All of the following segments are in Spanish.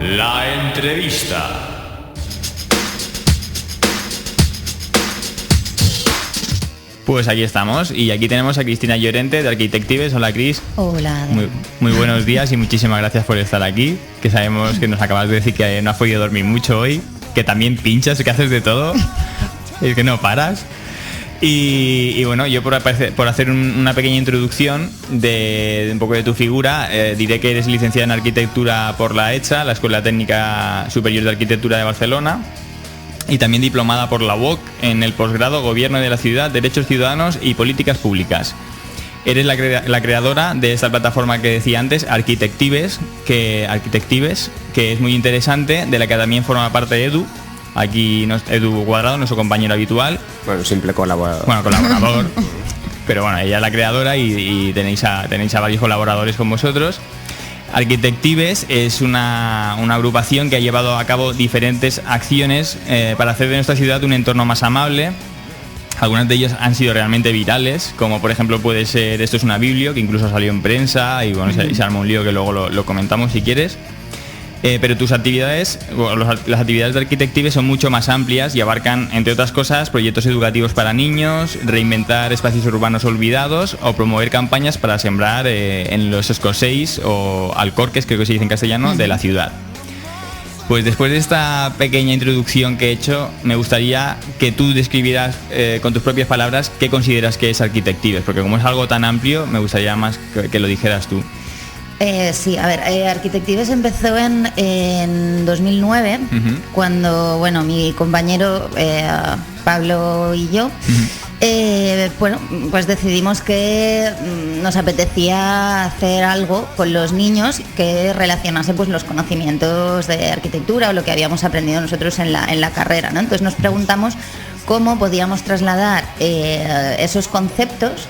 La entrevista. Pues aquí estamos y aquí tenemos a Cristina Llorente de Arquitectives. Hola, Cris. Hola. Muy buenos días y muchísimas gracias por estar aquí, que sabemos que nos acabas de decir que no has podido dormir mucho hoy, que también pinchas, que haces de todo, y que no paras. Y bueno, yo por hacer una pequeña introducción de un poco de tu figura, diré que eres licenciada en Arquitectura por la ECHA, la Escuela Técnica Superior de Arquitectura de Barcelona, y también diplomada por la UOC en el posgrado Gobierno de la Ciudad, Derechos Ciudadanos y Políticas Públicas. Eres la creadora de esta plataforma que decía antes, Arquitectives, que es muy interesante, de la que también forma parte Edu. Aquí Edu Cuadrado, nuestro compañero habitual. Bueno, simple colaborador. Bueno, colaborador. Pero bueno, ella es la creadora y tenéis a varios colaboradores con vosotros. Arquitectives es una agrupación que ha llevado a cabo diferentes acciones para hacer de nuestra ciudad un entorno más amable. Algunas de ellas han sido realmente virales, como por ejemplo puede ser Esto es una biblio, que incluso salió en prensa y bueno, se arma un lío que luego lo comentamos si quieres. Pero tus actividades, las actividades de Arquitectives son mucho más amplias y abarcan, entre otras cosas, proyectos educativos para niños, reinventar espacios urbanos olvidados o promover campañas para sembrar en los escoséis o alcorques, creo que se dice en castellano, de la ciudad. Pues después de esta pequeña introducción que he hecho, me gustaría que tú describieras con tus propias palabras qué consideras que es Arquitectives, porque como es algo tan amplio, me gustaría más que lo dijeras tú. Sí, a ver, Arquitectives empezó en 2009, cuando, bueno, mi compañero Pablo y yo, bueno, pues decidimos que nos apetecía hacer algo con los niños que relacionase pues los conocimientos de arquitectura o lo que habíamos aprendido nosotros en la carrera, ¿no? Entonces nos preguntamos cómo podíamos trasladar esos conceptos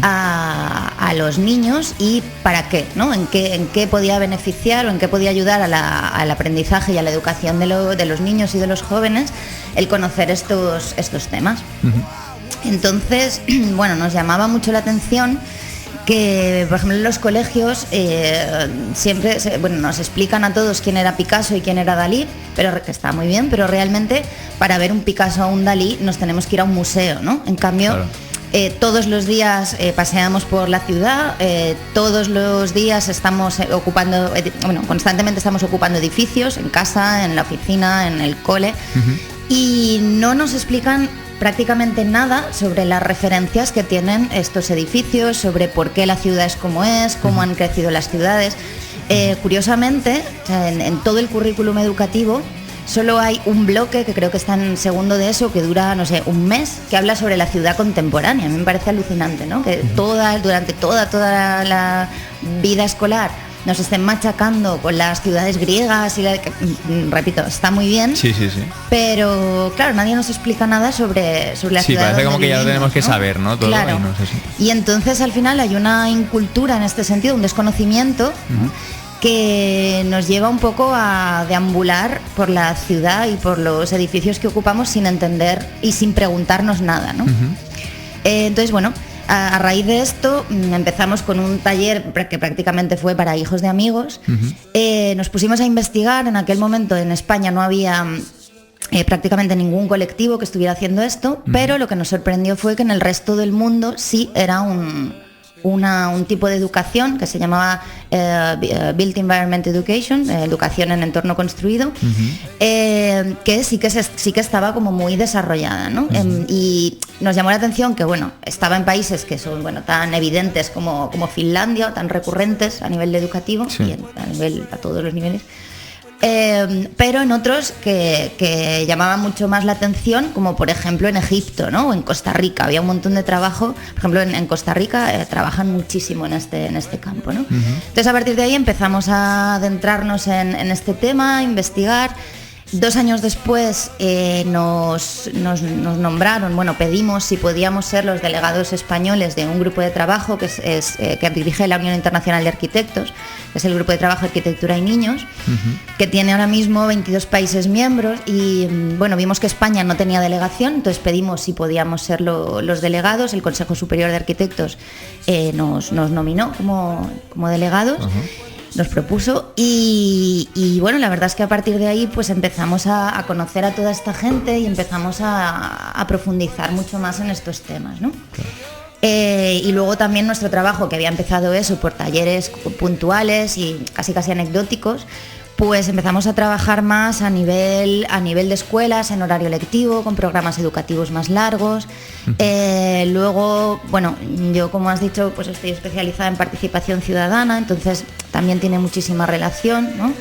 a los niños y para qué, ¿no? En qué podía beneficiar o en qué podía ayudar al aprendizaje y a la educación de los niños y de los jóvenes el conocer estos temas. Entonces, bueno, nos llamaba mucho la atención que, por ejemplo, en los colegios siempre nos explican a todos quién era Picasso y quién era Dalí, pero que está muy bien, pero realmente para ver un Picasso o un Dalí nos tenemos que ir a un museo, ¿no? En cambio, claro, todos los días paseamos por la ciudad, todos los días estamos constantemente estamos ocupando edificios, en casa, en la oficina, en el cole, y no nos explican prácticamente nada sobre las referencias que tienen estos edificios, sobre por qué la ciudad es como es, cómo han crecido las ciudades. Curiosamente, en todo el currículum educativo solo hay un bloque, que creo que está en segundo de eso, que dura, no sé, un mes, que habla sobre la ciudad contemporánea. A mí me parece alucinante, ¿no? Que durante toda la vida escolar nos estén machacando con las ciudades griegas y repito, está muy bien. Sí. Pero claro, nadie nos explica nada sobre la ciudad. Sí, parece como que ya lo tenemos que saber, ¿no? Todo, claro. No sé si... Y entonces al final hay una incultura en este sentido, un desconocimiento que nos lleva un poco a deambular por la ciudad y por los edificios que ocupamos sin entender y sin preguntarnos nada, ¿no? Entonces, bueno, a raíz de esto empezamos con un taller que prácticamente fue para hijos de amigos. Nos pusimos a investigar. En aquel momento en España no había prácticamente ningún colectivo que estuviera haciendo esto, pero lo que nos sorprendió fue que en el resto del mundo sí era un tipo de educación que se llamaba Built Environment Education, educación en entorno construido, que sí que estaba como muy desarrollada, ¿no? Y nos llamó la atención que, bueno, estaba en países que son, bueno, tan evidentes como Finlandia, tan recurrentes a nivel educativo, y a todos los niveles. Pero en otros que llamaban mucho más la atención, como por ejemplo en Egipto, ¿no? O en Costa Rica. Había un montón de trabajo. Por ejemplo, en Costa Rica trabajan muchísimo en este campo, ¿no? Entonces, a partir de ahí empezamos a adentrarnos en este tema, a investigar. 2 años después nos nombraron, pedimos si podíamos ser los delegados españoles de un grupo de trabajo que dirige la Unión Internacional de Arquitectos, que es el grupo de trabajo Arquitectura y Niños, que tiene ahora mismo 22 países miembros y vimos que España no tenía delegación, entonces pedimos si podíamos ser los delegados. El Consejo Superior de Arquitectos nos nominó como delegados. nos propuso y bueno, la verdad es que a partir de ahí pues empezamos a conocer a toda esta gente y empezamos a profundizar mucho más en estos temas, ¿no? Claro. Y luego también nuestro trabajo, que había empezado eso por talleres puntuales y casi anecdóticos, pues empezamos a trabajar más a nivel de escuelas, en horario lectivo, con programas educativos más largos. Luego, bueno, yo como has dicho, pues estoy especializada en participación ciudadana, entonces también tiene muchísima relación, ¿no?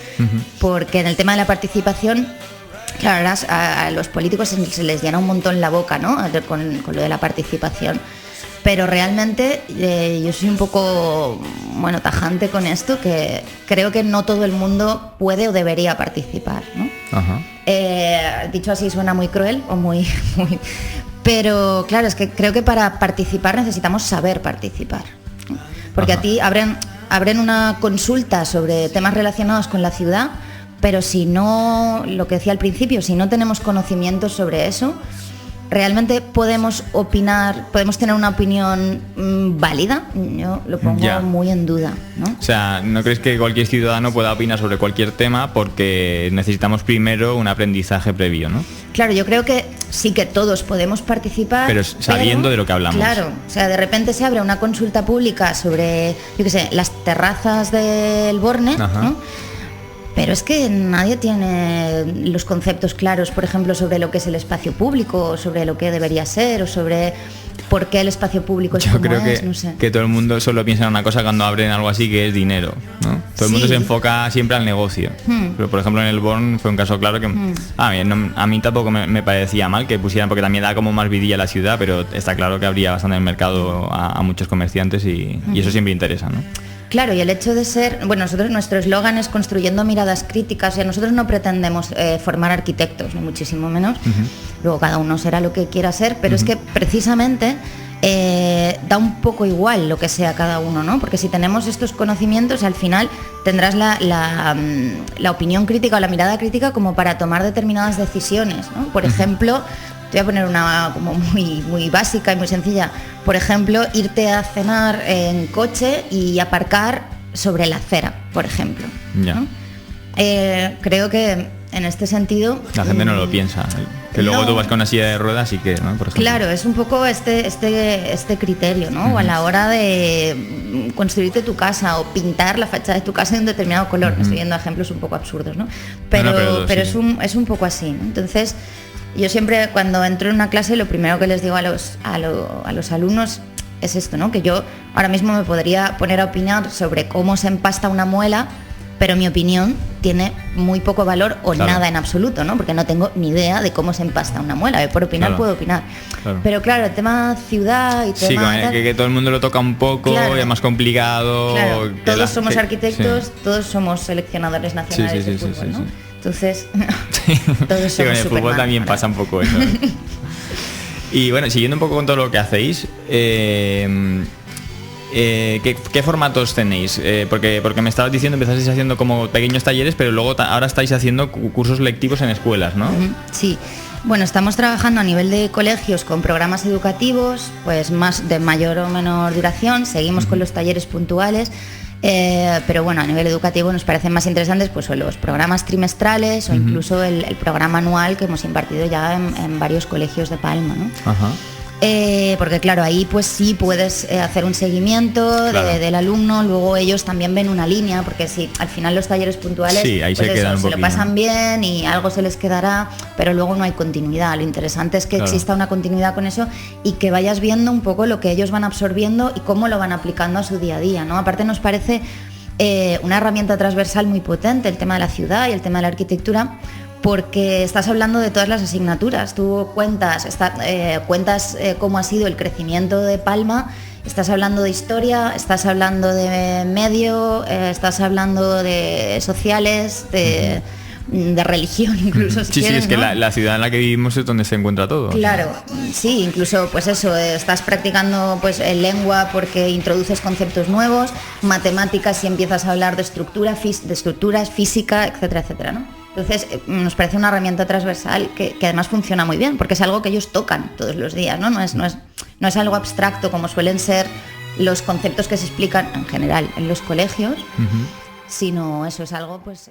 Porque en el tema de la participación, claro, a los políticos se les llena un montón la boca, ¿no? Con lo de la participación. Pero realmente yo soy un poco, bueno, tajante con esto, que creo que no todo el mundo puede o debería participar, ¿no? Ajá. Dicho así suena muy cruel o muy... Pero claro, es que creo que para participar necesitamos saber participar, ¿no? Porque Ajá. A ti abren una consulta sobre temas relacionados con la ciudad, pero si no, lo que decía al principio, si no tenemos conocimientos sobre eso, ¿realmente podemos opinar, podemos tener una opinión válida? Yo lo pongo muy en duda, ¿no? O sea, ¿no crees que cualquier ciudadano pueda opinar sobre cualquier tema porque necesitamos primero un aprendizaje previo, ¿no? Claro, yo creo que sí que todos podemos participar. Pero sabiendo de lo que hablamos. Claro, o sea, de repente se abre una consulta pública sobre, yo qué sé, las terrazas del Borne, ¿no? Pero es que nadie tiene los conceptos claros, por ejemplo, sobre lo que es el espacio público, o sobre lo que debería ser, o sobre por qué el espacio público es como es. Yo creo que todo el mundo solo piensa en una cosa cuando abren algo así, que es dinero, ¿no? Todo el mundo se enfoca siempre al negocio. Pero, por ejemplo, en el Born fue un caso claro que a mí tampoco me parecía mal que pusieran, porque también da como más vidilla a la ciudad, pero está claro que habría bastante en el mercado a muchos comerciantes y eso siempre interesa, ¿no? Claro, y el hecho de ser, bueno, nuestro eslogan es construyendo miradas críticas, y a nosotros no pretendemos formar arquitectos, ni muchísimo menos. Luego cada uno será lo que quiera ser, pero es que precisamente da un poco igual lo que sea cada uno, ¿no? Porque si tenemos estos conocimientos, al final tendrás la opinión crítica o la mirada crítica como para tomar determinadas decisiones, ¿no? Por ejemplo, te voy a poner una como muy básica y muy sencilla. Por ejemplo, irte a cenar en coche y aparcar sobre la acera, por ejemplo, ¿no? Creo que en este sentido... La gente no lo piensa, que luego tú vas con una silla de ruedas y que, ¿no? Por ejemplo. Claro, es un poco este criterio, ¿no? O a la hora de construirte tu casa o pintar la fachada de tu casa de un determinado color. Estoy viendo ejemplos un poco absurdos, ¿no? Pero sí. es un poco así, ¿no? Entonces... Yo siempre cuando entro en una clase lo primero que les digo a los alumnos es esto, ¿no? Que yo ahora mismo me podría poner a opinar sobre cómo se empasta una muela, pero mi opinión tiene muy poco valor o nada en absoluto, ¿no? Porque no tengo ni idea de cómo se empasta una muela. Por opinar puedo opinar. Pero claro, el tema ciudad y tema... Sí, que todo el mundo lo toca un poco, y es más complicado. Claro, todos somos arquitectos, todos somos seleccionadores nacionales de fútbol, ¿no? Sí. Entonces, todos somos con el fútbol también pasa un poco eso. Y bueno, siguiendo un poco con todo lo que hacéis, ¿qué formatos tenéis? Porque me estabas diciendo, empezasteis haciendo como pequeños talleres, pero luego ahora estáis haciendo cursos lectivos en escuelas, ¿no? Sí. Bueno, estamos trabajando a nivel de colegios con programas educativos, pues más de mayor o menor duración. Seguimos con los talleres puntuales. Pero bueno, a nivel educativo nos parecen más interesantes pues los programas trimestrales o incluso el programa anual que hemos impartido ya en varios colegios de Palma, ¿no? Ajá. Porque claro, ahí pues sí puedes hacer un seguimiento del alumno, luego ellos también ven una línea, porque sí, al final los talleres puntuales ahí pues se lo pasan bien y algo se les quedará, pero luego no hay continuidad. Lo interesante es que exista una continuidad con eso y que vayas viendo un poco lo que ellos van absorbiendo y cómo lo van aplicando a su día a día, ¿no? Aparte nos parece una herramienta transversal muy potente el tema de la ciudad y el tema de la arquitectura, porque estás hablando de todas las asignaturas. Tú cuentas cómo ha sido el crecimiento de Palma, estás hablando de historia, estás hablando de medio, estás hablando de sociales, de religión incluso. Si quieres, es que la ciudad en la que vivimos es donde se encuentra todo. Claro, sí, incluso pues eso, estás practicando pues lengua porque introduces conceptos nuevos, matemáticas y empiezas a hablar de estructuras, física, etcétera, etcétera, ¿no? Entonces nos parece una herramienta transversal que además funciona muy bien, porque es algo que ellos tocan todos los días, ¿no? No es algo abstracto como suelen ser los conceptos que se explican en general en los colegios. sino eso es algo pues